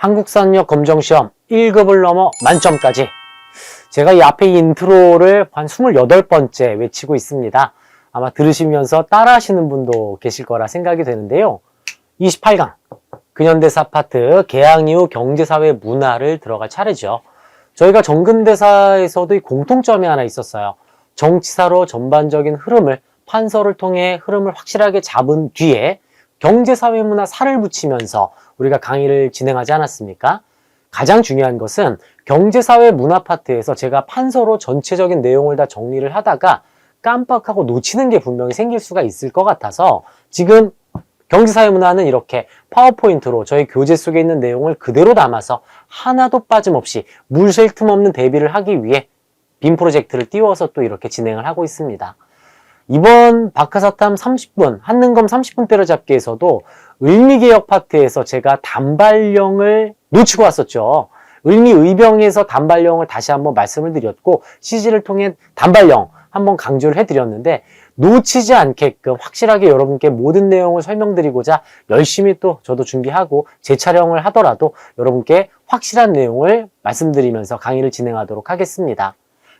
한국산역 검정시험 1급을 넘어 만점까지. 제가 이 앞에 이 인트로를 한 28번째 외치고 있습니다. 아마 들으시면서 따라 하시는 분도 계실 거라 생각이 되는데요. 28강 근현대사 파트 개항 이후 경제사회 문화를 들어갈 차례죠. 저희가 정근대사에서도 이 공통점이 하나 있었어요. 정치사로 전반적인 흐름을 판서를 통해 흐름을 확실하게 잡은 뒤에 경제사회 문화 살을 붙이면서 우리가 강의를 진행하지 않았습니까? 가장 중요한 것은 경제사회 문화 파트에서 제가 판서로 전체적인 내용을 다 정리를 하다가 깜빡하고 놓치는 게 분명히 생길 수가 있을 것 같아서 지금 경제사회 문화는 이렇게 파워포인트로 저희 교재 속에 있는 내용을 그대로 담아서 하나도 빠짐없이 물 셀 틈 없는 대비를 하기 위해 빔 프로젝트를 띄워서 또 이렇게 진행을 하고 있습니다. 이번 박하사탐 30분, 한능검 30분 때려잡기에서도 을미개혁 파트에서 제가 단발령을 놓치고 왔었죠. 을미의병에서 단발령을 다시 한번 말씀을 드렸고 CG를 통해 단발령 한번 강조를 해드렸는데 놓치지 않게끔 확실하게 여러분께 모든 내용을 설명드리고자 열심히 또 저도 준비하고 재촬영을 하더라도 여러분께 확실한 내용을 말씀드리면서 강의를 진행하도록 하겠습니다.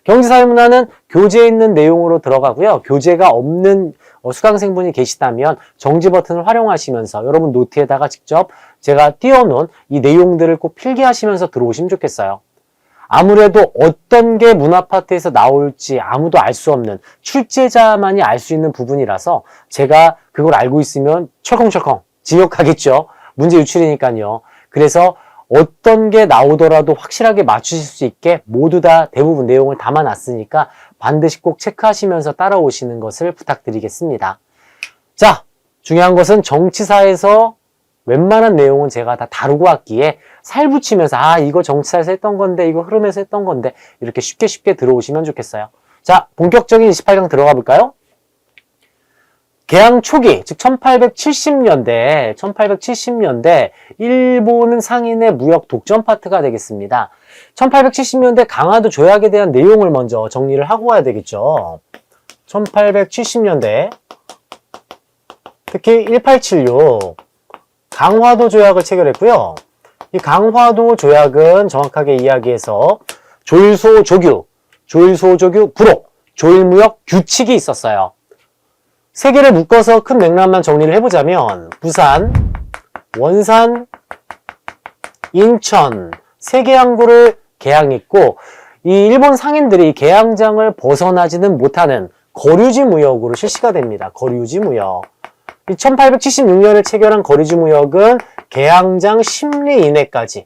경제사회문화는 교재에 있는 내용으로 들어가고요. 교재가 없는 수강생분이 계시다면 정지 버튼을 활용하시면서 여러분 노트에다가 직접 제가 띄워놓은 이 내용들을 꼭 필기하시면서 들어오시면 좋겠어요. 아무래도 어떤 게 문화 파트에서 나올지 아무도 알 수 없는 출제자만이 알 수 있는 부분이라서 제가 그걸 알고 있으면 철컹철컹 지역하겠죠. 문제 유출이니까요. 그래서 어떤 게 나오더라도 확실하게 맞추실 수 있게 모두 다 대부분 내용을 담아놨으니까 반드시 꼭 체크하시면서 따라오시는 것을 부탁드리겠습니다. 자, 중요한 것은 정치사에서 웬만한 내용은 제가 다 다루고 왔기에 살 붙이면서 이거 정치사에서 했던 건데 이거 흐름에서 했던 건데 이렇게 쉽게 들어오시면 좋겠어요. 자, 본격적인 28강 들어가 볼까요? 개항 초기, 즉 1870년대 일본은 상인의 무역 독점 파트가 되겠습니다. 1870년대 강화도 조약에 대한 내용을 먼저 정리를 하고 와야 되겠죠. 1870년대 특히 1876 강화도 조약을 체결했고요. 이 강화도 조약은 정확하게 이야기해서 조일소조규 구록, 조일무역 규칙이 있었어요. 세 개를 묶어서 큰 맥락만 정리를 해보자면 부산, 원산, 인천 세 개 항구를 개항했고 이 일본 상인들이 개항장을 벗어나지는 못하는 거류지 무역으로 실시가 됩니다. 거류지 무역. 1876년을 체결한 거류지 무역은 개항장 10리 이내까지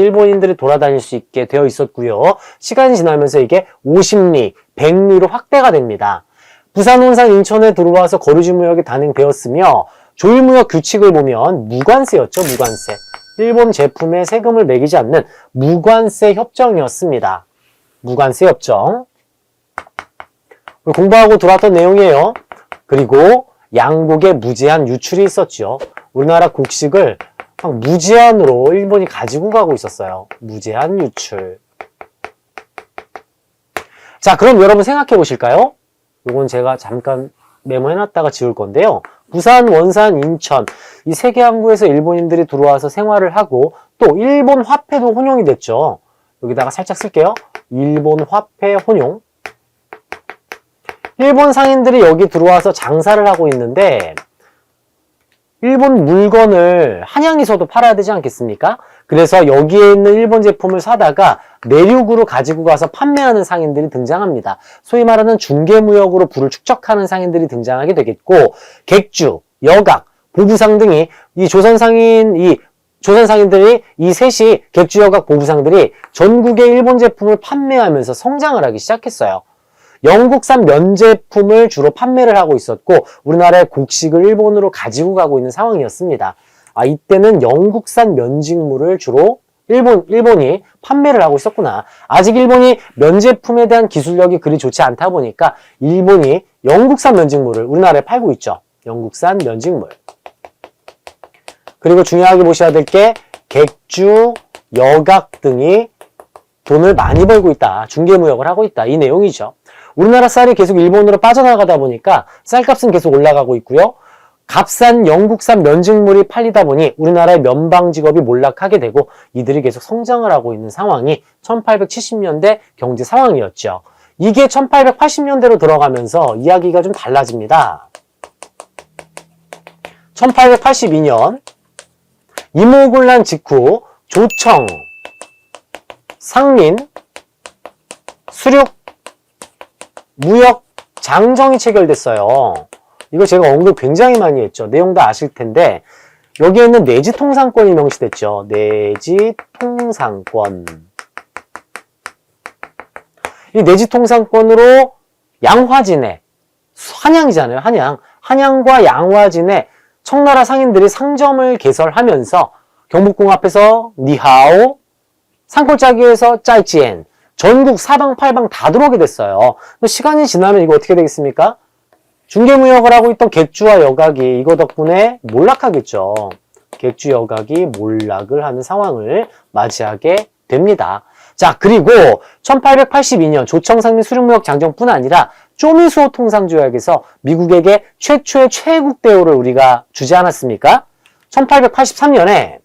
일본인들이 돌아다닐 수 있게 되어 있었고요. 시간이 지나면서 이게 50리, 100리로 확대가 됩니다. 부산, 원산, 인천에 들어와서 거류지 무역이 단행되었으며 조일무역 규칙을 보면 무관세였죠. 무관세. 일본 제품에 세금을 매기지 않는 무관세 협정이었습니다. 무관세 협정. 공부하고 들어왔던 내용이에요. 그리고 양국의 무제한 유출이 있었죠. 우리나라 곡식을 무제한으로 일본이 가지고 가고 있었어요. 무제한 유출. 자, 그럼 여러분 생각해 보실까요? 이건 제가 잠깐 메모해놨다가 지울 건데요. 부산, 원산, 인천 이 세 개 항구에서 일본인들이 들어와서 생활을 하고 또 일본 화폐도 혼용이 됐죠. 여기다가 살짝 쓸게요. 일본 화폐 혼용. 일본 상인들이 여기 들어와서 장사를 하고 있는데 일본 물건을 한양에서도 팔아야 되지 않겠습니까? 그래서 여기에 있는 일본 제품을 사다가 내륙으로 가지고 가서 판매하는 상인들이 등장합니다. 소위 말하는 중개무역으로 부를 축적하는 상인들이 등장하게 되겠고 객주, 여각, 보부상 등이 이 조선상인들이 이 셋이 객주, 여각, 보부상들이 전국의 일본 제품을 판매하면서 성장을 하기 시작했어요. 영국산 면제품을 주로 판매를 하고 있었고 우리나라의 곡식을 일본으로 가지고 가고 있는 상황이었습니다. 이때는 영국산 면직물을 주로 일본이 판매를 하고 있었구나. 아직 일본이 면제품에 대한 기술력이 그리 좋지 않다 보니까 일본이 영국산 면직물을 우리나라에 팔고 있죠. 영국산 면직물. 그리고 중요하게 보셔야 될 게 객주, 여각 등이 돈을 많이 벌고 있다. 중개무역을 하고 있다. 이 내용이죠. 우리나라 쌀이 계속 일본으로 빠져나가다 보니까 쌀값은 계속 올라가고 있고요. 값싼 영국산 면직물이 팔리다 보니 우리나라의 면방 직업이 몰락하게 되고 이들이 계속 성장을 하고 있는 상황이 1870년대 경제 상황이었죠. 이게 1880년대로 들어가면서 이야기가 좀 달라집니다. 1882년 임오군란 직후 조청, 상민, 수륙, 무역, 장정이 체결됐어요. 이거 제가 언급 굉장히 많이 했죠. 내용 다 아실 텐데 여기에는 내지통상권이 명시됐죠. 내지통상권. 이 내지통상권으로 양화진에, 한양이잖아요. 한양과 양화진에 청나라 상인들이 상점을 개설하면서 경복궁 앞에서 니하오, 산골짜기에서 짜이찌엔, 전국 사방팔방 다 들어오게 됐어요. 시간이 지나면 이거 어떻게 되겠습니까? 중개무역을 하고 있던 객주와 여각이 이거 덕분에 몰락하겠죠. 객주 여각이 몰락을 하는 상황을 맞이하게 됩니다. 자, 그리고 1882년 조청상민 수륙무역 장정뿐 아니라 쪼미수호 통상조약에서 미국에게 최초의 최애국 대우를 우리가 주지 않았습니까? 1883년에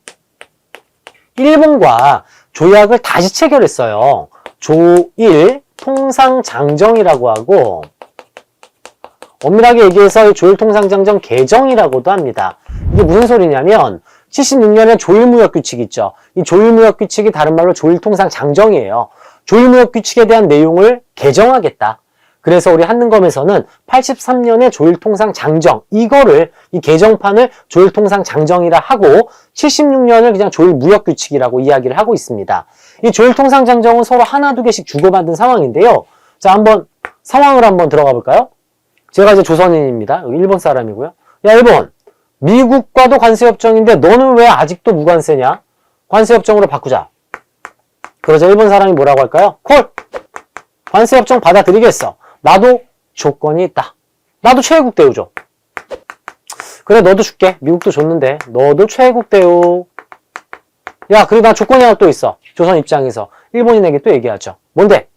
일본과 조약을 다시 체결했어요. 조일 통상장정이라고 하고 엄밀하게 얘기해서 조일통상장정 개정이라고도 합니다. 이게 무슨 소리냐면 76년에 조일무역규칙 있죠. 이 조일무역규칙이 다른 말로 조일통상장정이에요. 조일무역규칙에 대한 내용을 개정하겠다. 그래서 우리 한능검에서는 83년에 조일통상장정 이 개정판을 조일통상장정이라 하고 76년을 그냥 조일무역규칙이라고 이야기를 하고 있습니다. 이 조일통상장정은 서로 하나 두 개씩 주고받은 상황인데요. 자, 한번 상황을 한번 들어가 볼까요? 제가 이제 조선인입니다. 일본 사람이고요. 야, 일본! 미국과도 관세협정인데 너는 왜 아직도 무관세냐? 관세협정으로 바꾸자. 그러자 일본 사람이 뭐라고 할까요? 콜! 관세협정 받아들이겠어. 나도 조건이 있다. 나도 최애국 대우 줘. 그래, 너도 줄게. 미국도 줬는데 너도 최애국 대우. 야, 그리고 나 조건이 하나 또 있어. 조선 입장에서 일본인에게 또 얘기하죠. 뭔데?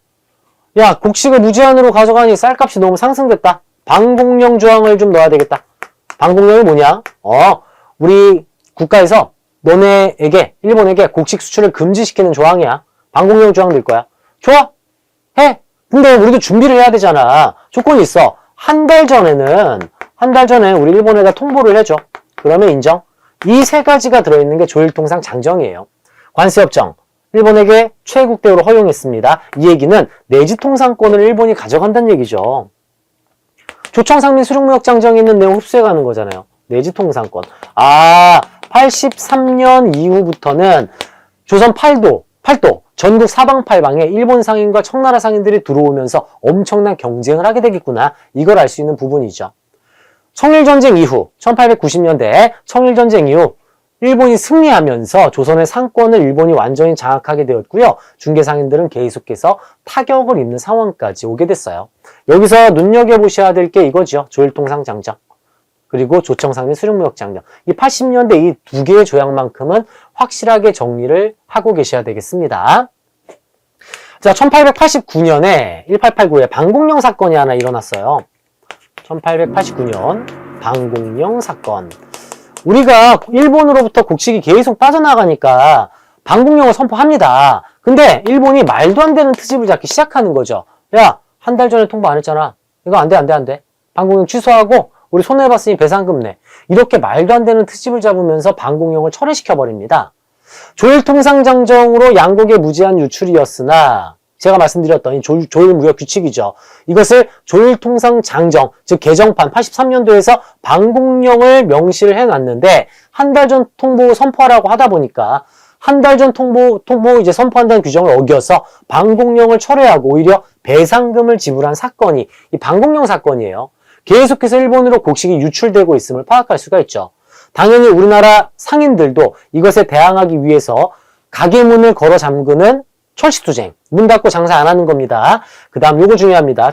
야, 곡식을 무제한으로 가져가니 쌀값이 너무 상승됐다. 방공령 조항을 좀 넣어야 되겠다. 방공령이 뭐냐? 우리 국가에서 너네에게, 일본에게 곡식 수출을 금지시키는 조항이야. 방공령 조항 넣을 거야. 좋아! 해! 근데 우리도 준비를 해야 되잖아. 조건이 있어. 한 달 전에 우리 일본에다 통보를 해줘. 그러면 인정. 이 세 가지가 들어있는 게 조일통상 장정이에요. 관세협정. 일본에게 최애국 대우를 허용했습니다. 이 얘기는 내지통상권을 일본이 가져간다는 얘기죠. 조청상민 수륙무역장정에 있는 내용 흡수해가는 거잖아요. 내지통상권. 83년 이후부터는 조선 8도, 전국 사방팔방에 일본 상인과 청나라 상인들이 들어오면서 엄청난 경쟁을 하게 되겠구나. 이걸 알 수 있는 부분이죠. 청일전쟁 이후, 1890년대 청일전쟁 이후 일본이 승리하면서 조선의 상권을 일본이 완전히 장악하게 되었고요. 중개상인들은 계속해서 타격을 입는 상황까지 오게 됐어요. 여기서 눈여겨보셔야 될 게 이거죠. 조일통상장정. 그리고 조청상민 수륙무역장정. 이 80년대 이 두 개의 조약만큼은 확실하게 정리를 하고 계셔야 되겠습니다. 자, 1889년에 1889에 방공령 사건이 하나 일어났어요. 1889년 방공령 사건. 우리가 일본으로부터 곡식이 계속 빠져나가니까 방공령을 선포합니다. 근데 일본이 말도 안 되는 트집을 잡기 시작하는 거죠. 야, 한 달 전에 통보 안 했잖아. 이거 안 돼. 방공령 취소하고 우리 손해봤으니 배상금 내. 이렇게 말도 안 되는 트집을 잡으면서 방공령을 철회시켜버립니다. 조일통상장정으로 양국의 무제한 유출이었으나 제가 말씀드렸던 이 조일무역규칙이죠. 이것을 조일통상장정, 즉 개정판 83년도에서 방공령을 명시를 해놨는데 한 달 전 통보 선포하라고 하다 보니까 한 달 전 통보 이제 선포한다는 규정을 어겨서 방공령을 철회하고 오히려 배상금을 지불한 사건이 이 방공령 사건이에요. 계속해서 일본으로 곡식이 유출되고 있음을 파악할 수가 있죠. 당연히 우리나라 상인들도 이것에 대항하기 위해서 가게 문을 걸어 잠그는 철시투쟁, 문 닫고 장사 안 하는 겁니다. 그 다음 요거 중요합니다.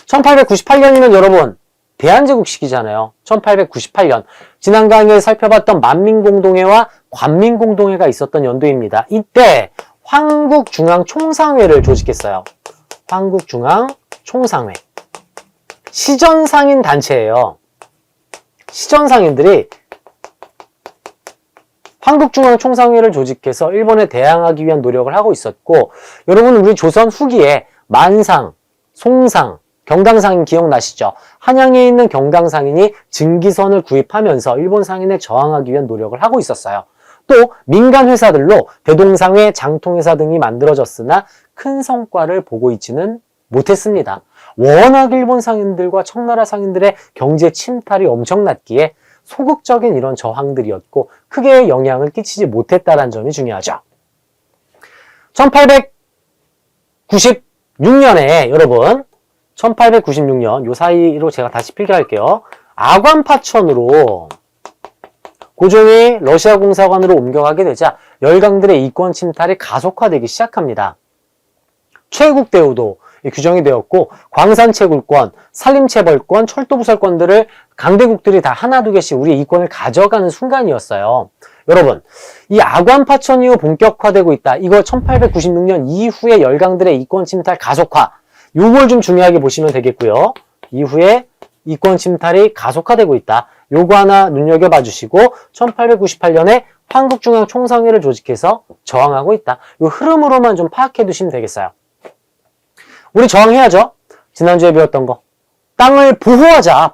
1898년이면 여러분 대한제국 시기잖아요. 1898년 지난 강의에 살펴봤던 만민공동회와 관민공동회가 있었던 연도입니다. 이때 황국중앙총상회를 조직했어요. 황국중앙총상회. 시전상인 단체예요. 시전상인들이 한국중앙총상회를 조직해서 일본에 대항하기 위한 노력을 하고 있었고, 여러분 우리 조선 후기에 만상, 송상, 경강상인 기억나시죠? 한양에 있는 경강상인이 증기선을 구입하면서 일본 상인에 저항하기 위한 노력을 하고 있었어요. 또 민간 회사들로 대동상회, 장통회사 등이 만들어졌으나 큰 성과를 보고 있지는 못했습니다. 워낙 일본 상인들과 청나라 상인들의 경제 침탈이 엄청났기에 소극적인 이런 저항들이었고 크게 영향을 끼치지 못했다는 점이 중요하죠. 1896년에 여러분 1896년 요 사이로 제가 다시 필기할게요. 아관파천으로 고종이 러시아 공사관으로 옮겨가게 되자 열강들의 이권 침탈이 가속화되기 시작합니다. 최국대우도 규정이 되었고 광산채굴권, 산림체벌권, 철도부설권들을 강대국들이 다 하나 두 개씩 우리의 이권을 가져가는 순간이었어요. 여러분, 이 아관파천 이후 본격화되고 있다. 이거 1896년 이후에 열강들의 이권 침탈 가속화. 요걸 좀 중요하게 보시면 되겠고요. 이후에 이권 침탈이 가속화되고 있다. 요거 하나 눈여겨봐 주시고 1898년에 한국중앙총상회를 조직해서 저항하고 있다. 요 흐름으로만 좀 파악해 두시면 되겠어요. 우리 저항해야죠. 지난주에 배웠던 거. 땅을 보호하자.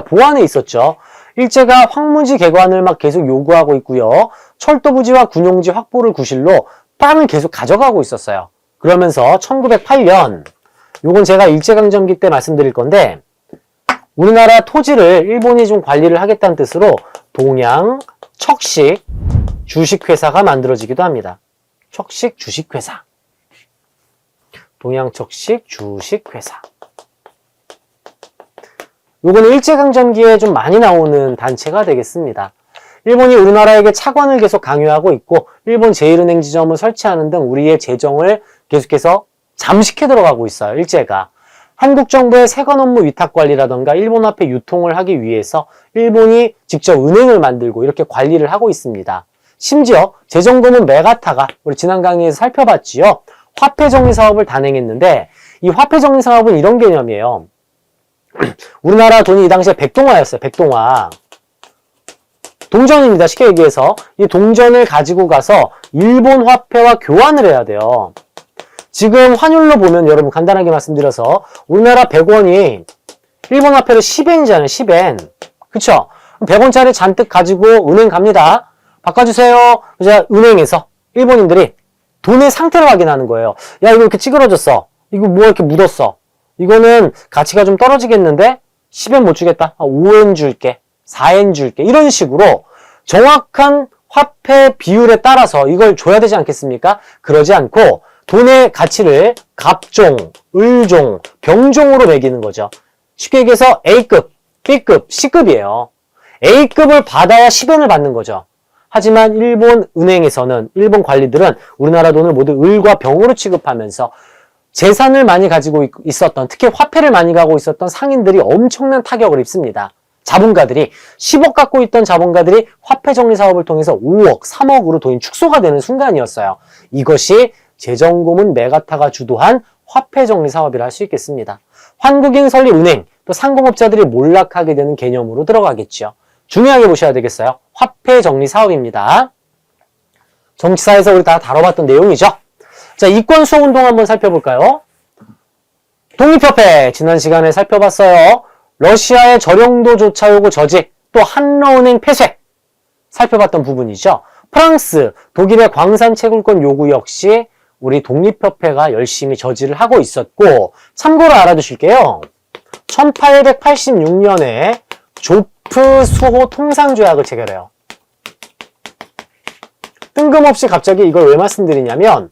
보안에 있었죠. 일제가 황무지 개관을 막 계속 요구하고 있고요. 철도부지와 군용지 확보를 구실로 땅을 계속 가져가고 있었어요. 그러면서 1908년, 요건 제가 일제강점기 때 말씀드릴 건데, 우리나라 토지를 일본이 좀 관리를 하겠다는 뜻으로 동양 척식 주식회사가 만들어지기도 합니다. 척식 주식회사. 동양척식 주식회사. 요거는 일제강점기에 좀 많이 나오는 단체가 되겠습니다. 일본이 우리나라에게 차관을 계속 강요하고 있고 일본 제1은행 지점을 설치하는 등 우리의 재정을 계속해서 잠식해 들어가고 있어요. 일제가. 한국 정부의 세관 업무 위탁 관리라던가 일본 화폐 유통을 하기 위해서 일본이 직접 은행을 만들고 이렇게 관리를 하고 있습니다. 심지어 재정고문 메가타가 우리 지난 강의에서 살펴봤지요. 화폐 정리 사업을 단행했는데 이 화폐 정리 사업은 이런 개념이에요. 우리나라 돈이 이 당시에 백동화였어요. 백동화. 동전입니다. 쉽게 얘기해서 이 동전을 가지고 가서 일본 화폐와 교환을 해야 돼요. 지금 환율로 보면 여러분 간단하게 말씀드려서 우리나라 100원이 일본 화폐로 10엔이잖아요. 10엔. 그쵸? 100원짜리 잔뜩 가지고 은행 갑니다. 바꿔주세요. 이제 은행에서 일본인들이 돈의 상태를 확인하는 거예요. 야, 이거 이렇게 찌그러졌어. 이거 뭐 이렇게 묻었어. 이거는 가치가 좀 떨어지겠는데 10엔 못 주겠다. 5엔 줄게. 4엔 줄게. 이런 식으로 정확한 화폐 비율에 따라서 이걸 줘야 되지 않겠습니까? 그러지 않고 돈의 가치를 갑종, 을종, 병종으로 매기는 거죠. 쉽게 얘기해서 A급, B급, C급이에요. A급을 받아야 10엔을 받는 거죠. 하지만 일본 은행에서는, 일본 관리들은 우리나라 돈을 모두 을과 병으로 취급하면서 재산을 많이 가지고 있었던, 특히 화폐를 많이 가지고 있었던 상인들이 엄청난 타격을 입습니다. 자본가들이 10억 갖고 있던 자본가들이 화폐 정리 사업을 통해서 5억, 3억으로 돈이 축소가 되는 순간이었어요. 이것이 재정고문 메가타가 주도한 화폐 정리 사업이라 할 수 있겠습니다. 한국인 설립 은행, 또 상공업자들이 몰락하게 되는 개념으로 들어가겠죠. 중요하게 보셔야 되겠어요. 화폐 정리 사업입니다. 정치사에서 우리 다 다뤄봤던 내용이죠. 자, 이권 수호 운동 한번 살펴볼까요? 독립협회 지난 시간에 살펴봤어요. 러시아의 저령도조차 요구 저지, 또 한러은행 폐쇄 살펴봤던 부분이죠. 프랑스, 독일의 광산 채굴권 요구 역시 우리 독립협회가 열심히 저지를 하고 있었고, 참고로 알아두실게요. 1886년에 조프 수호 통상조약을 체결해요. 뜬금없이 갑자기 이걸 왜 말씀드리냐면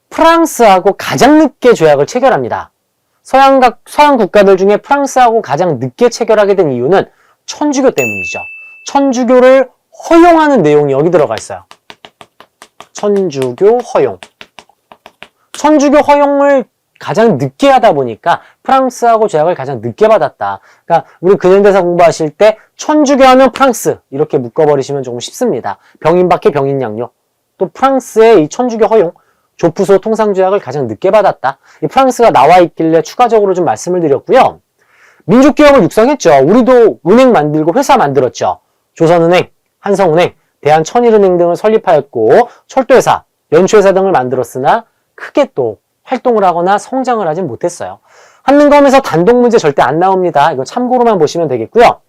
프랑스하고 가장 늦게 조약을 체결합니다. 서양 국가들 중에 프랑스하고 가장 늦게 체결하게 된 이유는 천주교 때문이죠. 천주교를 허용하는 내용이 여기 들어가 있어요. 천주교 허용. 천주교 허용을 가장 늦게 하다 보니까 프랑스하고 조약을 가장 늦게 받았다. 그러니까 우리 근현대사 공부하실 때 천주교 하면 프랑스 이렇게 묶어버리시면 조금 쉽습니다. 병인박해 병인양요. 또 프랑스의 이 천주교 허용, 조프소 통상조약을 가장 늦게 받았다. 이 프랑스가 나와 있길래 추가적으로 좀 말씀을 드렸고요. 민족기업을 육성했죠. 우리도 은행 만들고 회사 만들었죠. 조선은행, 한성은행, 대한천일은행 등을 설립하였고 철도회사, 연초회사 등을 만들었으나 크게 또 활동을 하거나 성장을 하진 못했어요. 한능검에서 단독 문제 절대 안 나옵니다. 이거 참고로만 보시면 되겠고요.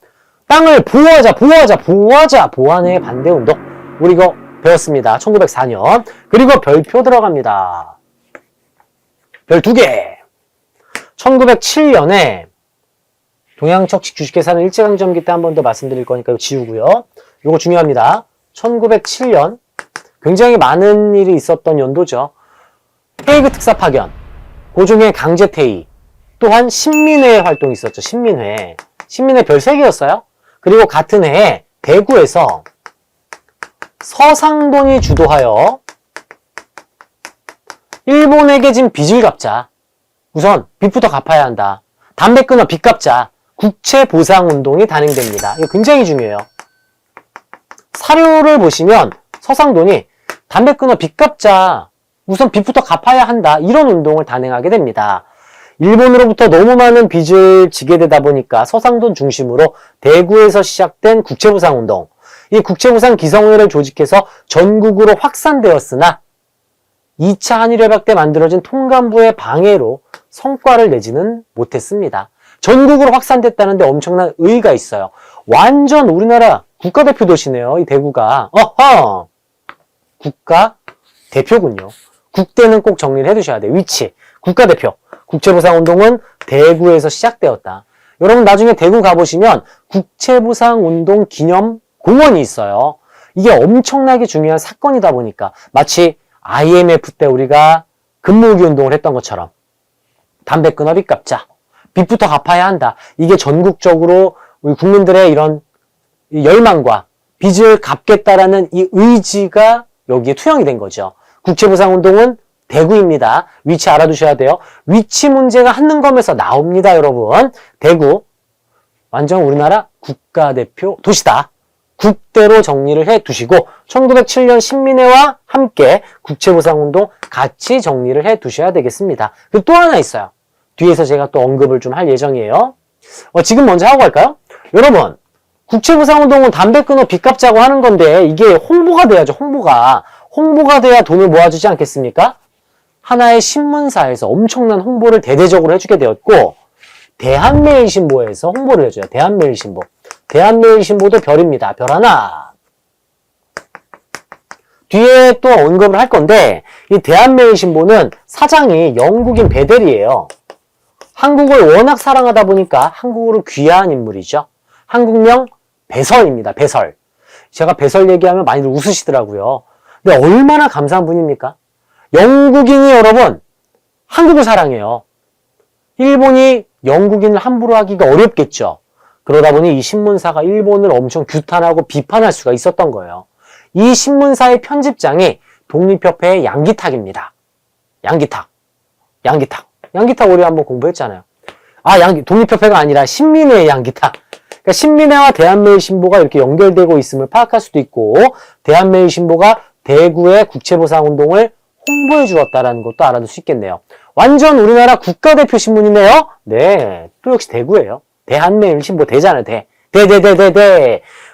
땅을 보호하자, 보완의 반대운동. 우리 이거 배웠습니다. 1904년. 그리고 별표 들어갑니다. 별 2개. 1907년에 동양척식 주식회사는 일제강점기 때 한 번 더 말씀드릴 거니까 이거 지우고요. 이거 중요합니다. 1907년 굉장히 많은 일이 있었던 연도죠. 헤이그 특사 파견, 고종의 강제퇴위, 또한 신민회 활동이 있었죠. 신민회 별 3개였어요. 그리고 같은 해에 대구에서 서상돈이 주도하여 일본에게 진 빚을 갚자. 우선 빚부터 갚아야 한다. 담배 끊어 빚 갚자. 국채보상운동이 단행됩니다. 이거 굉장히 중요해요. 사료를 보시면 서상돈이 담배 끊어 빚 갚자. 우선 빚부터 갚아야 한다. 이런 운동을 단행하게 됩니다. 일본으로부터 너무 많은 빚을 지게 되다 보니까 서상돈 중심으로 대구에서 시작된 국채보상운동. 이 국채보상 기성회를 조직해서 전국으로 확산되었으나 2차 한일협약 때 만들어진 통감부의 방해로 성과를 내지는 못했습니다. 전국으로 확산됐다는데 엄청난 의의가 있어요. 완전 우리나라 국가대표 도시네요. 이 대구가. 어허! 국가대표군요. 국대는 꼭 정리를 해두셔야 돼요. 위치. 국가대표. 국채보상운동은 대구에서 시작되었다. 여러분 나중에 대구 가보시면 국채보상운동 기념공원이 있어요. 이게 엄청나게 중요한 사건이다 보니까 마치 IMF 때 우리가 금모으기 운동을 했던 것처럼 담배 끊어 빚 갚자. 빚부터 갚아야 한다. 이게 전국적으로 우리 국민들의 이런 열망과 빚을 갚겠다라는 이 의지가 여기에 투영이 된 거죠. 국채보상운동은 대구입니다. 위치 알아두셔야 돼요. 위치 문제가 한능검에서 나옵니다, 여러분. 대구, 완전 우리나라 국가대표 도시다. 국대로 정리를 해두시고 1907년 신민회와 함께 국채보상운동 같이 정리를 해두셔야 되겠습니다. 그리고 또 하나 있어요. 뒤에서 제가 또 언급을 좀 할 예정이에요. 지금 먼저 하고 갈까요? 여러분, 국채보상운동은 담배 끊어 빚 갚자고 하는 건데 이게 홍보가 돼야죠. 홍보가 돼야 돈을 모아주지 않겠습니까? 하나의 신문사에서 엄청난 홍보를 대대적으로 해주게 되었고 대한매일신보에서 홍보를 해줘요. 대한매일신보. 대한매일신보도 별입니다. 별 하나. 뒤에 또 언급을 할 건데 이 대한매일신보는 사장이 영국인 베델이에요. 한국을 워낙 사랑하다 보니까 한국으로 귀화한 인물이죠. 한국명 배설입니다. 배설. 제가 배설 얘기하면 많이들 웃으시더라고요. 근데 얼마나 감사한 분입니까? 영국인이 여러분 한국을 사랑해요. 일본이 영국인을 함부로 하기가 어렵겠죠. 그러다 보니 이 신문사가 일본을 엄청 규탄하고 비판할 수가 있었던 거예요. 이 신문사의 편집장이 독립협회의 양기탁입니다. 양기탁 우리 한번 공부했잖아요. 독립협회가 아니라 신민회의 양기탁. 그러니까 신민회와 대한매일신보가 이렇게 연결되고 있음을 파악할 수도 있고 대한매일신보가 대구의 국채보상운동을 홍보해 주었다는 것도 알아둘 수 있겠네요. 완전 우리나라 국가대표 신문이네요. 네, 또 역시 대구예요. 대한매일신보 대잖아요. 대.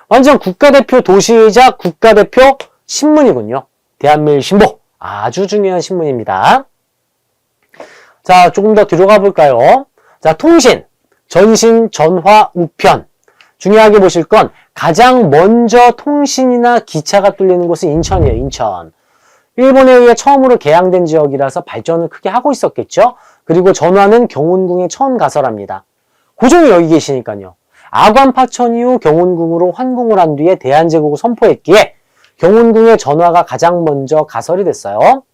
완전 국가대표 도시이자 국가대표 신문이군요. 대한매일신보. 아주 중요한 신문입니다. 자, 조금 더 뒤로 가볼까요? 자, 통신, 전신, 전화, 우편. 중요하게 보실 건 가장 먼저 통신이나 기차가 뚫리는 곳은 인천이에요. 인천. 일본에 의해 처음으로 개항된 지역이라서 발전을 크게 하고 있었겠죠. 그리고 전화는 경운궁에 처음 가설합니다. 고종이 여기 계시니까요. 아관파천 이후 경운궁으로 환궁을 한 뒤에 대한제국을 선포했기에 경운궁의 전화가 가장 먼저 가설이 됐어요.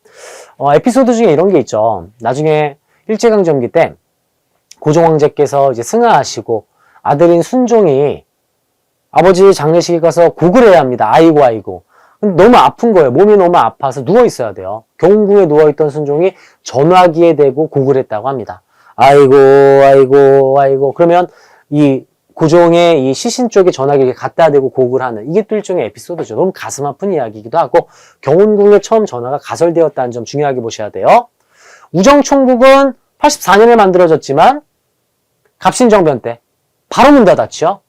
에피소드 중에 이런 게 있죠. 나중에 일제강점기 때 고종황제께서 이제 승하하시고 아들인 순종이 아버지 장례식에 가서 곡을 해야 합니다. 아이고. 너무 아픈 거예요. 몸이 너무 아파서 누워 있어야 돼요. 경운궁에 누워있던 순종이 전화기에 대고 곡을 했다고 합니다. 아이고. 그러면 이 고종의 이 시신 쪽에 전화기에 갖다 대고 곡을 하는 이게 또 일종의 에피소드죠. 너무 가슴 아픈 이야기이기도 하고 경운궁에 처음 전화가 가설되었다는 점 중요하게 보셔야 돼요. 우정총국은 84년에 만들어졌지만 갑신정변 때 바로 문 닫았죠.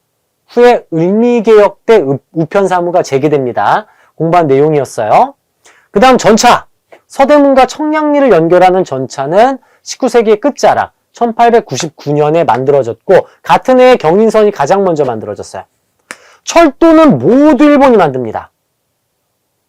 후에 을미개혁 때 우편사무가 재개됩니다. 공부한 내용이었어요. 그 다음 전차. 서대문과 청량리를 연결하는 전차는 19세기의 끝자락 1899년에 만들어졌고 같은 해에 경인선이 가장 먼저 만들어졌어요. 철도는 모두 일본이 만듭니다.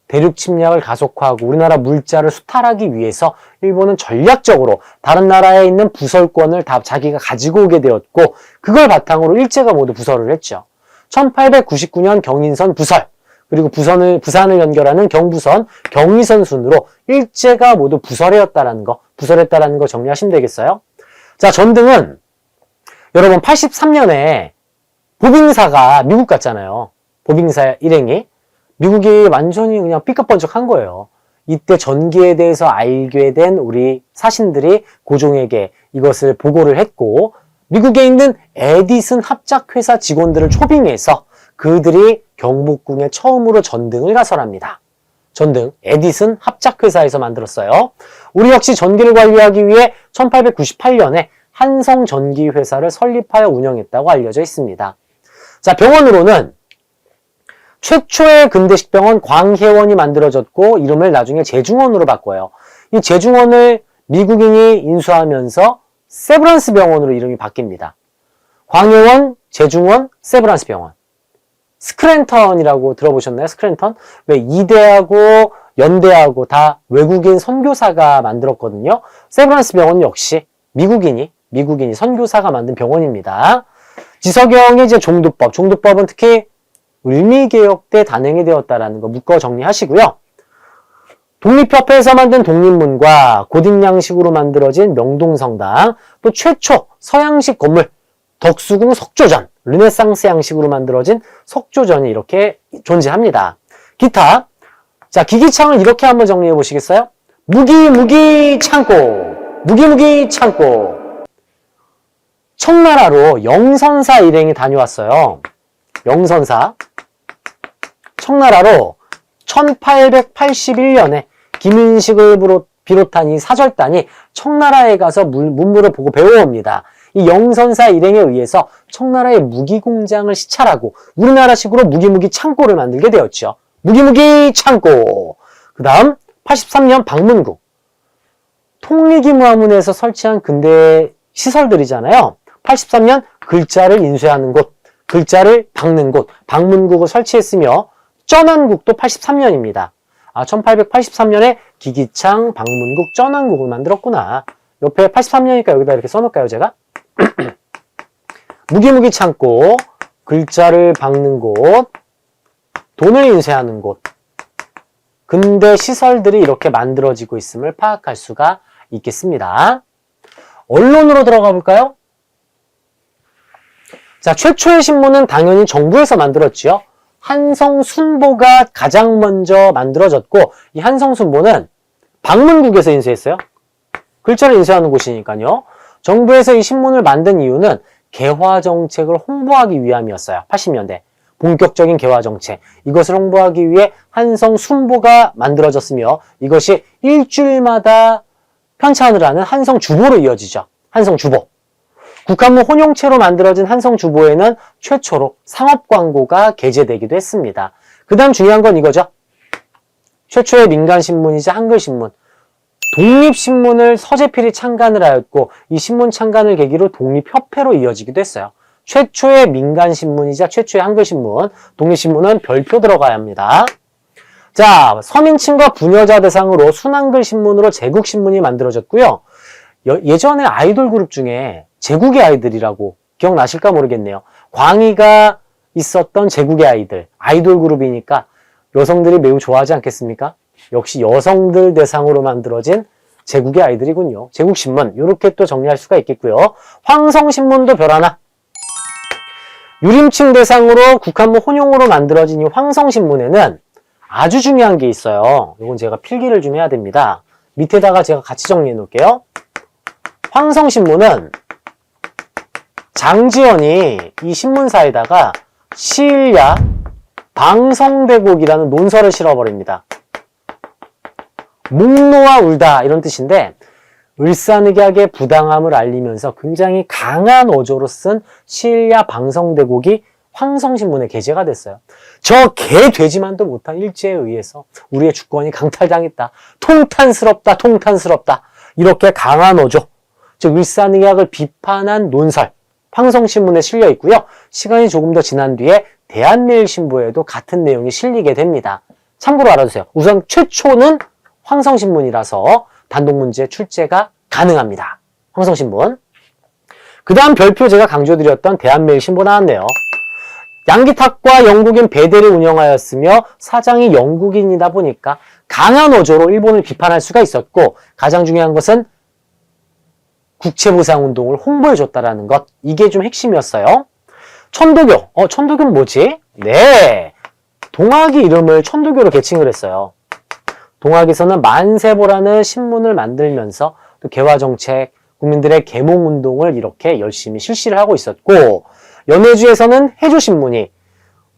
대륙 침략을 가속화하고 우리나라 물자를 수탈하기 위해서 일본은 전략적으로 다른 나라에 있는 부설권을 다 자기가 가지고 오게 되었고 그걸 바탕으로 일제가 모두 부설을 했죠. 1899년 경인선 부설, 그리고 부산을 연결하는 경부선, 경의선 순으로 일제가 모두 부설했다라는 거 정리하시면 되겠어요. 자, 전등은 여러분 83년에 보빙사가 미국 갔잖아요. 보빙사 일행이. 미국이 완전히 그냥 삐까뻔쩍한 거예요. 이때 전기에 대해서 알게 된 우리 사신들이 고종에게 이것을 보고를 했고 미국에 있는 에디슨 합작회사 직원들을 초빙해서 그들이 경복궁에 처음으로 전등을 가설합니다. 전등, 에디슨 합작회사에서 만들었어요. 우리 역시 전기를 관리하기 위해 1898년에 한성전기회사를 설립하여 운영했다고 알려져 있습니다. 자, 병원으로는 최초의 근대식 병원 광해원이 만들어졌고 이름을 나중에 제중원으로 바꿔요. 이 제중원을 미국인이 인수하면서 세브란스 병원으로 이름이 바뀝니다. 광해원, 제중원, 세브란스 병원. 스크랜턴이라고 들어보셨나요? 스크랜턴? 왜 이대하고 연대하고 다 외국인 선교사가 만들었거든요. 세브란스 병원 역시 미국인이 선교사가 만든 병원입니다. 지석영의 이제 종두법은 특히 을미개혁 때 단행이 되었다라는 거 묶어 정리하시고요. 독립협회에서 만든 독립문과 고딕양식으로 만들어진 명동성당, 또 최초 서양식 건물 덕수궁 석조전, 르네상스 양식으로 만들어진 석조전이 이렇게 존재합니다. 기타. 자, 기기창을 이렇게 한번 정리해 보시겠어요? 무기 창고. 청나라로 영선사 일행이 다녀왔어요. 영선사. 청나라로 1881년에 김인식을 비롯한 이 사절단이 청나라에 가서 문물을 보고 배워옵니다. 이 영선사 일행에 의해서 청나라의 무기공장을 시찰하고 우리나라식으로 무기 창고를 만들게 되었죠. 무기 창고. 그 다음 83년 방문국. 통리기무화문에서 설치한 근대 시설들이잖아요. 83년 글자를 인쇄하는 곳, 글자를 박는 곳, 방문국을 설치했으며 쩐안국도 83년입니다. 1883년에 기기창, 방문국, 쩐안국을 만들었구나. 옆에 83년이니까 여기다 이렇게 써놓을까요, 제가? 무기 창고, 글자를 박는 곳, 돈을 인쇄하는 곳, 근대 시설들이 이렇게 만들어지고 있음을 파악할 수가 있겠습니다. 언론으로 들어가 볼까요? 자, 최초의 신문은 당연히 정부에서 만들었지요. 한성순보가 가장 먼저 만들어졌고 이 한성순보는 방문국에서 인쇄했어요. 글자를 인쇄하는 곳이니까요. 정부에서 이 신문을 만든 이유는 개화정책을 홍보하기 위함이었어요. 80년대. 본격적인 개화정책. 이것을 홍보하기 위해 한성순보가 만들어졌으며 이것이 일주일마다 편찬을 하는 한성주보로 이어지죠. 한성주보. 국한문 혼용체로 만들어진 한성주보에는 최초로 상업광고가 게재되기도 했습니다. 그 다음 중요한 건 이거죠. 최초의 민간신문이자 한글신문. 독립신문을 서재필이 창간을 하였고 이 신문 창간을 계기로 독립협회로 이어지기도 했어요. 최초의 민간신문이자 최초의 한글신문, 독립신문은 별표 들어가야 합니다. 자, 서민층과 부녀자 대상으로 순한글 신문으로 제국신문이 만들어졌고요. 예전에 아이돌 그룹 중에 제국의 아이들이라고 기억나실까 모르겠네요. 광희가 있었던 제국의 아이돌 그룹이니까 여성들이 매우 좋아하지 않겠습니까? 역시 여성들 대상으로 만들어진 제국의 아이들이군요. 제국신문, 이렇게 또 정리할 수가 있겠고요. 황성신문도 별 하나. 유림층 대상으로 국한문 혼용으로 만들어진 이 황성신문에는 아주 중요한 게 있어요. 이건 제가 필기를 좀 해야 됩니다. 밑에다가 제가 같이 정리해 놓을게요. 황성신문은 장지원이 이 신문사에다가 시일야 방성대곡이라는 논설을 실어버립니다. 묵노와 울다 이런 뜻인데 을사늑약의 부당함을 알리면서 굉장히 강한 어조로 쓴 시일야 방성대곡이 황성신문에 게재가 됐어요. 저 개돼지만도 못한 일제에 의해서 우리의 주권이 강탈당했다. 통탄스럽다, 통탄스럽다. 이렇게 강한 어조, 즉 을사늑약을 비판한 논설, 황성신문에 실려 있고요. 시간이 조금 더 지난 뒤에 대한매일신보에도 같은 내용이 실리게 됩니다. 참고로 알아두세요. 우선 최초는 황성신문이라서 단독문제 출제가 가능합니다. 황성신문. 그 다음 별표 제가 강조드렸던 대한매일신보 나왔네요. 양기탁과 영국인 배대를 운영하였으며 사장이 영국인이다 보니까 강한 어조로 일본을 비판할 수가 있었고, 가장 중요한 것은 국채보상운동을 홍보해줬다라는 것. 이게 좀 핵심이었어요. 천도교. 천도교는 뭐지? 네. 동학의 이름을 천도교로 개칭을 했어요. 동학에서는 만세보라는 신문을 만들면서 또 개화정책, 국민들의 계몽운동을 이렇게 열심히 실시를 하고 있었고, 연해주에서는 해조신문이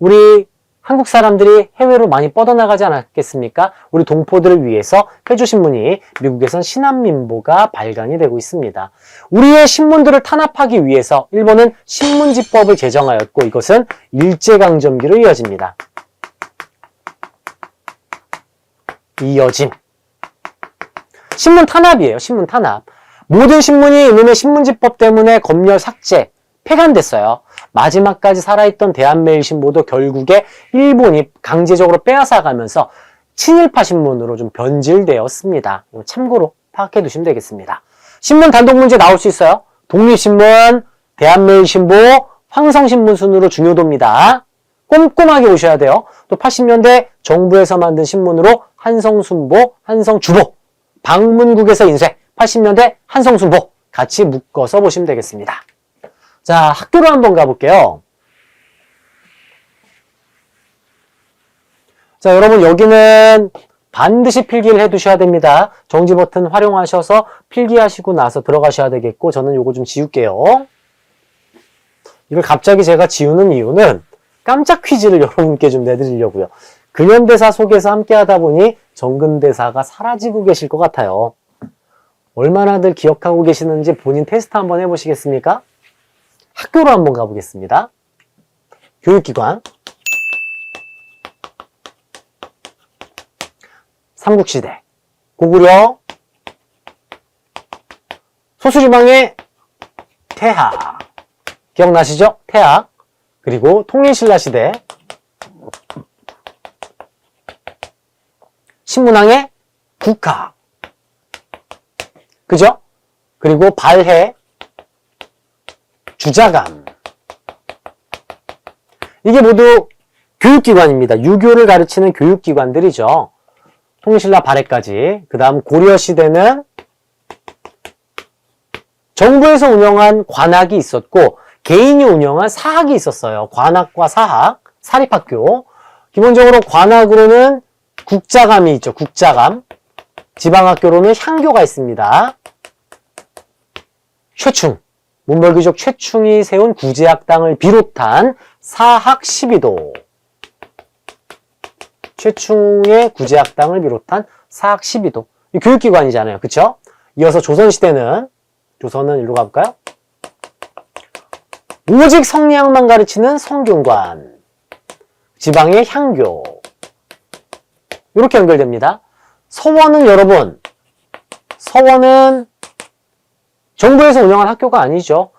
우리 한국 사람들이 해외로 많이 뻗어나가지 않았겠습니까? 우리 동포들을 위해서 해조신문이 미국에선 신한민보가 발간이 되고 있습니다. 우리의 신문들을 탄압하기 위해서 일본은 신문지법을 제정하였고, 이것은 일제강점기로 이어집니다. 이어짐. 신문 탄압이에요. 신문 탄압. 모든 신문이 이놈의 신문지법 때문에 검열 삭제, 폐간됐어요. 마지막까지 살아있던 대한매일신보도 결국에 일본이 강제적으로 빼앗아가면서 친일파 신문으로 좀 변질되었습니다. 참고로 파악해 두시면 되겠습니다. 신문 단독 문제 나올 수 있어요. 독립신문, 대한매일신보, 황성신문 순으로 중요도입니다. 꼼꼼하게 오셔야 돼요. 또 80년대 정부에서 만든 신문으로 한성순보, 한성주보, 방문국에서 인쇄, 80년대 한성순보 같이 묶어서 보시면 되겠습니다. 자, 학교로 한번 가볼게요. 자, 여러분 여기는 반드시 필기를 해두셔야 됩니다. 정지 버튼 활용하셔서 필기하시고 나서 들어가셔야 되겠고, 저는 요거 좀 지울게요. 이걸 갑자기 제가 지우는 이유는 깜짝 퀴즈를 여러분께 좀 내드리려고요. 근현대사 속에서 함께 하다 보니 정근대사가 사라지고 계실 것 같아요. 얼마나들 기억하고 계시는지 본인 테스트 한번 해보시겠습니까? 학교로 한번 가보겠습니다. 교육기관. 삼국시대. 고구려. 소수지방의 태학. 기억나시죠? 태학. 그리고 통일신라시대. 신문왕의 국학. 그죠? 그리고 발해. 주자감. 이게 모두 교육기관입니다. 유교를 가르치는 교육기관들이죠. 통신라 발해까지. 그 다음 고려시대는 정부에서 운영한 관학이 있었고, 개인이 운영한 사학이 있었어요. 관학과 사학, 사립학교. 기본적으로 관학으로는 국자감이 있죠. 국자감. 지방학교로는 향교가 있습니다. 최충. 문벌귀족 최충이 세운 구제학당을 비롯한 사학 12도. 최충의 구제학당을 비롯한 사학 12도. 이 교육기관이잖아요. 그쵸? 이어서 조선시대는, 조선은 일로 가볼까요? 오직 성리학만 가르치는 성균관. 지방의 향교. 이렇게 연결됩니다. 서원은 여러분, 서원은 정부에서 운영한 학교가 아니죠.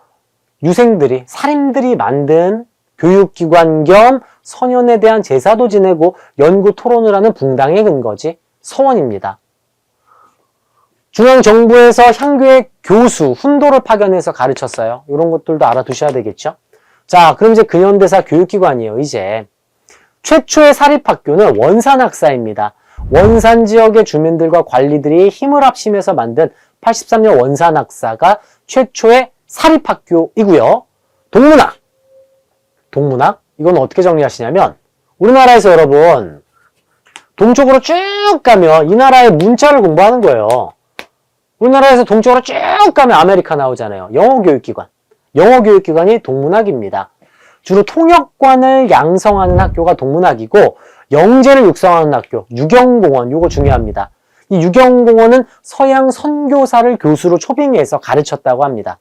유생들이, 살인들이 만든 교육기관 겸 선현에 대한 제사도 지내고 연구 토론을 하는 붕당의 근거지 서원입니다. 중앙정부에서 향교의 교수, 훈도를 파견해서 가르쳤어요. 이런 것들도 알아두셔야 되겠죠. 자, 그럼 이제 근현대사 교육기관이에요. 이제 최초의 사립학교는 원산학사입니다. 원산 지역의 주민들과 관리들이 힘을 합심해서 만든 83년 원산학사가 최초의 사립학교이고요. 동문학. 동문학. 이건 어떻게 정리하시냐면, 우리나라에서 여러분 동쪽으로 쭉 가면 이 나라의 문자를 공부하는 거예요. 우리나라에서 동쪽으로 쭉 가면 아메리카 나오잖아요. 영어교육기관. 영어교육기관이 동문학입니다. 주로 통역관을 양성하는 학교가 동문학이고, 영재를 육성하는 학교, 유경공원, 요거 중요합니다. 이 유경공원은 서양 선교사를 교수로 초빙해서 가르쳤다고 합니다.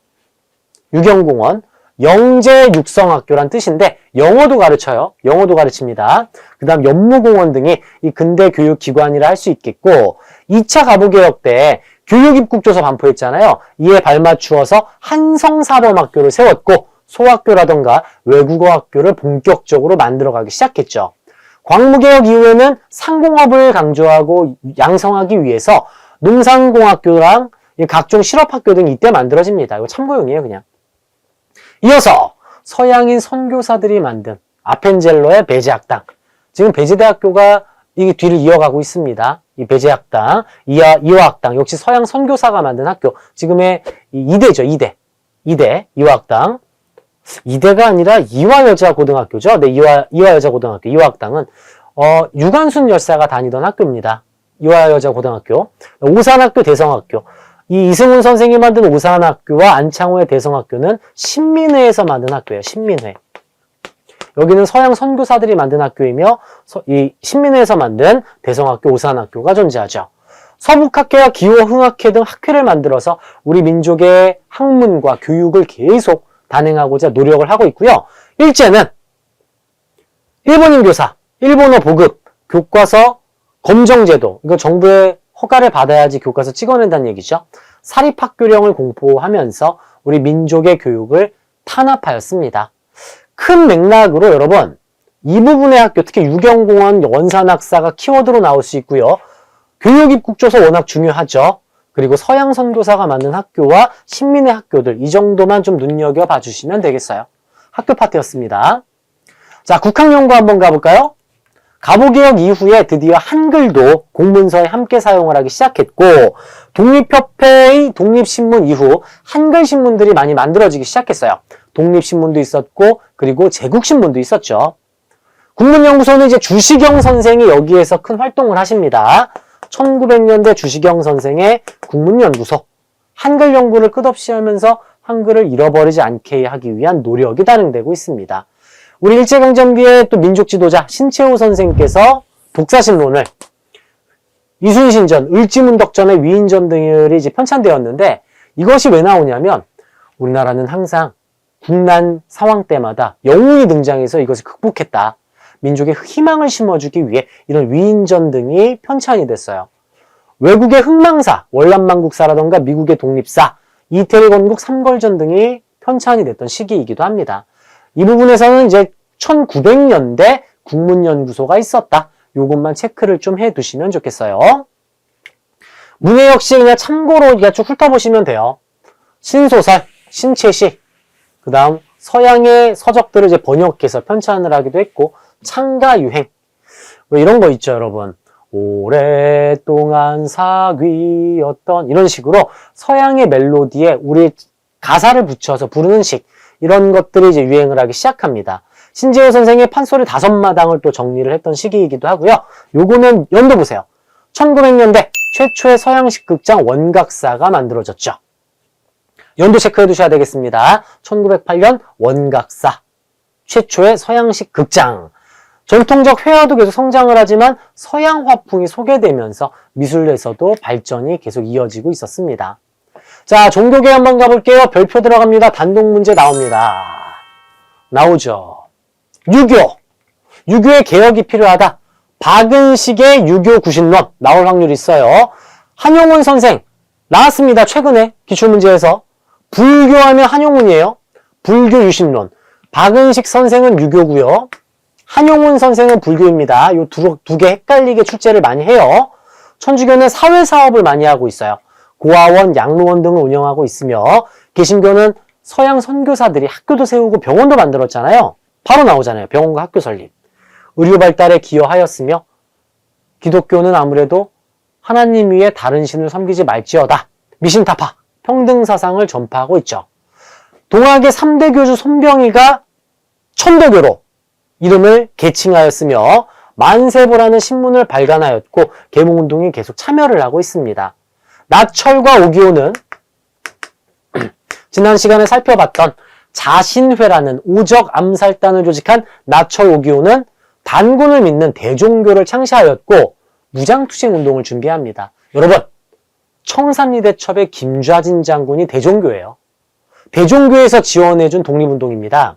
유경공원, 영재육성학교란 뜻인데 영어도 가르쳐요. 영어도 가르칩니다. 그 다음 연무공원 등이 이 근대 교육기관이라 할 수 있겠고 2차 가부개혁 때 교육입국조서 반포했잖아요. 이에 발맞추어서 한성사범학교를 세웠고 소학교라던가 외국어학교를 본격적으로 만들어가기 시작했죠. 광무개혁 이후에는 상공업을 강조하고 양성하기 위해서 농산공학교랑 각종 실업학교 등이 이때 만들어집니다. 이거 참고용이에요, 그냥. 이어서 서양인 선교사들이 만든 아펜젤러의 배제학당. 지금 배제대학교가 이 뒤를 이어가고 있습니다. 이 배제학당, 이화학당, 역시 서양 선교사가 만든 학교. 지금의 이대죠, 이화학당. 이대가 아니라 이화여자고등학교죠. 네, 이화여자고등학교, 이화학당은 유관순 열사가 다니던 학교입니다. 이화여자고등학교, 오산학교, 대성학교. 이 이승훈 선생이 만든 오산학교와 안창호의 대성학교는 신민회에서 만든 학교예요. 신민회. 여기는 서양 선교사들이 만든 학교이며 이 신민회에서 만든 대성학교, 오산학교가 존재하죠. 서북학회와 기호흥학회 등 학회를 만들어서 우리 민족의 학문과 교육을 계속 단행하고자 노력을 하고 있고요. 일제는 일본인 교사, 일본어 보급, 교과서 검정제도, 이거 정부의 허가를 받아야지 교과서 찍어낸다는 얘기죠. 사립학교령을 공포하면서 우리 민족의 교육을 탄압하였습니다. 큰 맥락으로 여러분, 이 부분의 학교, 특히 유경공원, 원산학사가 키워드로 나올 수 있고요. 교육입국조서 워낙 중요하죠. 그리고 서양 선교사가 만든 학교와 신민의 학교들, 이 정도만 좀 눈여겨봐 주시면 되겠어요. 학교 파트였습니다. 자, 국학연구 한번 가볼까요? 가부개혁 이후에 드디어 한글도 공문서에 함께 사용을 하기 시작했고 독립협회의 독립신문 이후 한글신문들이 많이 만들어지기 시작했어요. 독립신문도 있었고 그리고 제국신문도 있었죠. 국문연구소는 이제 주시경 선생이 여기에서 큰 활동을 하십니다. 1900년대 주시경 선생의 국문연구소, 한글 연구를 끝없이 하면서 한글을 잃어버리지 않게 하기 위한 노력이 단행되고 있습니다. 우리 일제강점기의 또 민족 지도자 신채호 선생께서 독사신론을 이순신전, 을지문덕전의 위인전 등이 이제 편찬되었는데 이것이 왜 나오냐면 우리나라는 항상 국난 상황 때마다 영웅이 등장해서 이것을 극복했다. 민족의 희망을 심어주기 위해 이런 위인전 등이 편찬이 됐어요. 외국의 흥망사, 월남망국사라던가 미국의 독립사, 이태리 건국 삼걸전 등이 편찬이 됐던 시기이기도 합니다. 이 부분에서는 이제 1900년대 국문연구소가 있었다. 요것만 체크를 좀 해두시면 좋겠어요. 문해 역시 그냥 참고로 그냥 쭉 훑어보시면 돼요. 신소설, 신채식, 그 다음 서양의 서적들을 이제 번역해서 편찬을 하기도 했고 창가유행, 뭐 이런 거 있죠, 여러분. 오랫동안 사귀었던 이런 식으로 서양의 멜로디에 우리 가사를 붙여서 부르는 식, 이런 것들이 이제 유행을 하기 시작합니다. 신재호 선생의 판소리 5마당을 또 정리를 했던 시기이기도 하고요. 요거는 연도 보세요. 1900년대 최초의 서양식 극장 원각사가 만들어졌죠. 연도 체크해 두셔야 되겠습니다. 1908년 원각사, 최초의 서양식 극장. 전통적 회화도 계속 성장을 하지만 서양 화풍이 소개되면서 미술에서도 발전이 계속 이어지고 있었습니다. 자, 종교계 한번 가볼게요. 별표 들어갑니다. 단독 문제 나옵니다. 나오죠. 유교. 유교의 개혁이 필요하다. 박은식의 유교 구신론 나올 확률이 있어요. 한용운 선생 나왔습니다. 최근에 기출문제에서. 불교하면 한용운이에요. 불교 유신론. 박은식 선생은 유교고요. 한용운 선생은 불교입니다. 이 두 개 헷갈리게 출제를 많이 해요. 천주교는 사회사업을 많이 하고 있어요. 고아원, 양로원 등을 운영하고 있으며 개신교는 서양 선교사들이 학교도 세우고 병원도 만들었잖아요. 바로 나오잖아요. 병원과 학교 설립. 의료 발달에 기여하였으며 기독교는 아무래도 하나님 위에 다른 신을 섬기지 말지어다. 미신타파, 평등사상을 전파하고 있죠. 동학의 3대 교주 손병희가 천도교로 이름을 개칭하였으며 만세보라는 신문을 발간하였고 계몽운동에 계속 참여를 하고 있습니다. 나철과 오기오는 지난 시간에 살펴봤던 자신회라는 오적 암살단을 조직한 나철 오기오는 단군을 믿는 대종교를 창시하였고 무장투쟁 운동을 준비합니다. 여러분, 청산리대첩의 김좌진 장군이 대종교예요. 대종교에서 지원해준 독립운동입니다.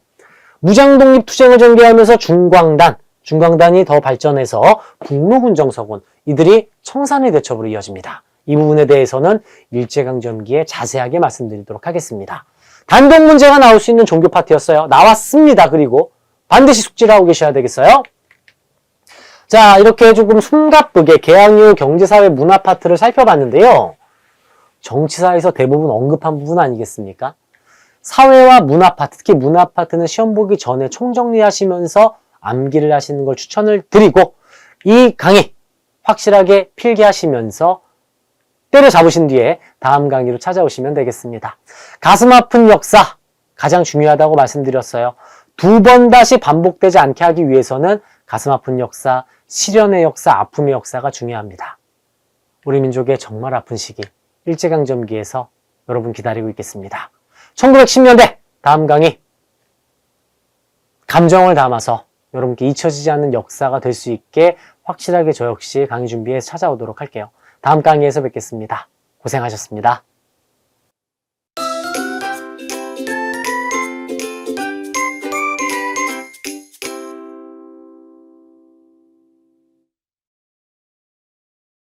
무장독립투쟁을 전개하면서 중광단이 더 발전해서 북로군정서군, 이들이 청산리대첩으로 이어집니다. 이 부분에 대해서는 일제강점기에 자세하게 말씀드리도록 하겠습니다. 단독 문제가 나올 수 있는 종교 파트였어요. 나왔습니다. 그리고 반드시 숙지를 하고 계셔야 되겠어요. 자, 이렇게 조금 숨가쁘게 개항 이후 경제사회 문화 파트를 살펴봤는데요. 정치사에서 대부분 언급한 부분 아니겠습니까? 사회와 문화 파트, 특히 문화 파트는 시험 보기 전에 총정리하시면서 암기를 하시는 걸 추천을 드리고, 이 강의 확실하게 필기하시면서 때려잡으신 뒤에 다음 강의로 찾아오시면 되겠습니다. 가슴 아픈 역사 가장 중요하다고 말씀드렸어요. 두 번 다시 반복되지 않게 하기 위해서는 가슴 아픈 역사, 시련의 역사, 아픔의 역사가 중요합니다. 우리 민족의 정말 아픈 시기, 일제강점기에서 여러분 기다리고 있겠습니다. 1910년대 다음 강의, 감정을 담아서 여러분께 잊혀지지 않는 역사가 될 수 있게 확실하게 저 역시 강의 준비해서 찾아오도록 할게요. 다음 강의에서 뵙겠습니다. 고생하셨습니다.